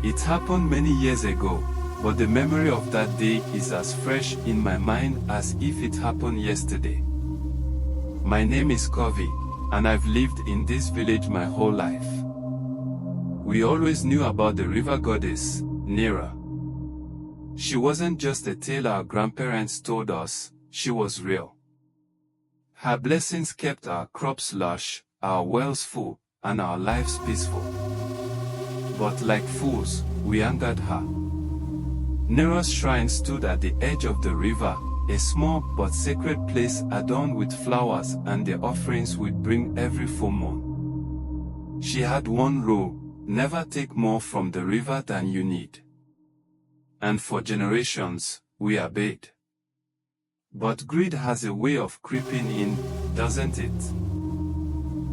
It happened many years ago, but the memory of that day is as fresh in my mind as if it happened yesterday. My name is Covey, and I've lived in this village my whole life. We always knew about the river goddess, Nira. She wasn't just a tale our grandparents told us, she was real. Her blessings kept our crops lush, our wells full, and our lives peaceful. But like fools, we angered her. Nira's shrine stood at the edge of the river, a small but sacred place adorned with flowers and the offerings we'd bring every full moon. She had one rule: never take more from the river than you need. And for generations, we obeyed. But greed has a way of creeping in, doesn't it?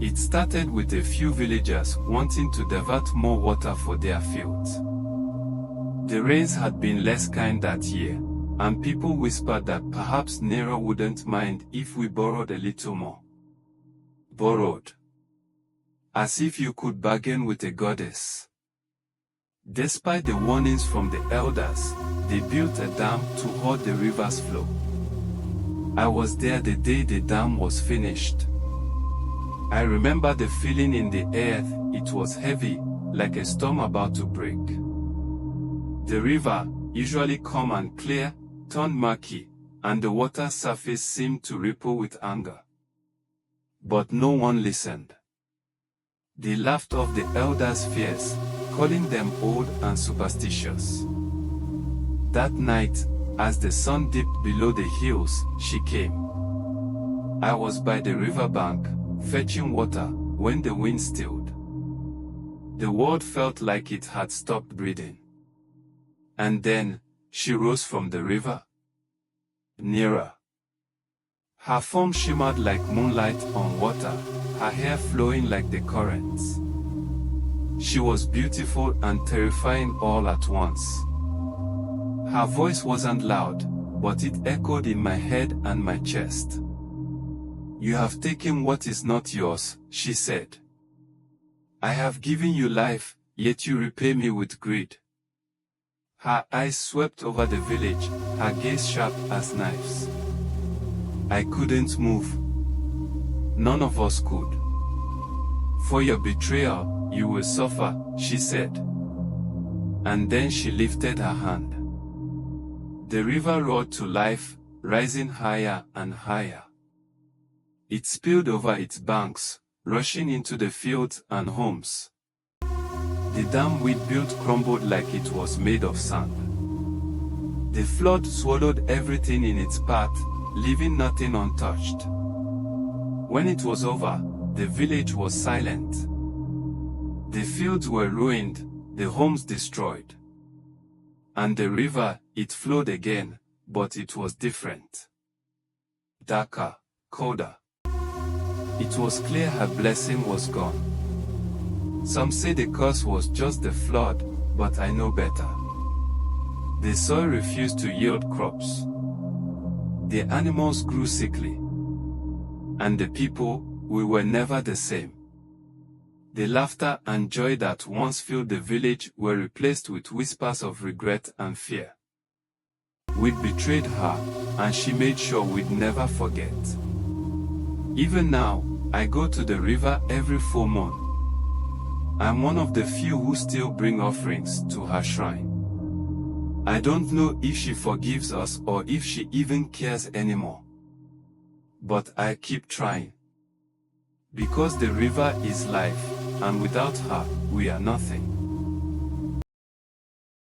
It started with a few villagers wanting to divert more water for their fields. The rains had been less kind that year, and people whispered that perhaps Nira wouldn't mind if we borrowed a little more. Borrowed. As if you could bargain with a goddess. Despite the warnings from the elders, they built a dam to halt the river's flow. I was there the day the dam was finished. I remember the feeling in the air. It was heavy, like a storm about to break. The river, usually calm and clear, turned murky, and the water surface seemed to ripple with anger. But no one listened. They laughed off the elders' fears, calling them old and superstitious. That night, as the sun dipped below the hills, she came. I was by the riverbank, fetching water, when the wind stilled. The world felt like it had stopped breathing. And then, she rose from the river. Nira. Her form shimmered like moonlight on water, her hair flowing like the currents. She was beautiful and terrifying all at once. Her voice wasn't loud, but it echoed in my head and my chest. "You have taken what is not yours," she said. "I have given you life, yet you repay me with greed." Her eyes swept over the village, her gaze sharp as knives. I couldn't move. None of us could. "For your betrayal, you will suffer," she said. And then she lifted her hand. The river roared to life, rising higher and higher. It spilled over its banks, rushing into the fields and homes. The dam we'd built crumbled like it was made of sand. The flood swallowed everything in its path, leaving nothing untouched. When it was over, the village was silent. The fields were ruined, the homes destroyed. And the river, it flowed again, but it was different. Darker, colder. It was clear her blessing was gone. Some say the curse was just the flood, but I know better. The soil refused to yield crops. The animals grew sickly. And the people, we were never the same. The laughter and joy that once filled the village were replaced with whispers of regret and fear. We'd betrayed her, and she made sure we'd never forget. Even now, I go to the river every full moon. I'm one of the few who still bring offerings to her shrine. I don't know if she forgives us or if she even cares anymore. But I keep trying. Because the river is life, and without her, we are nothing.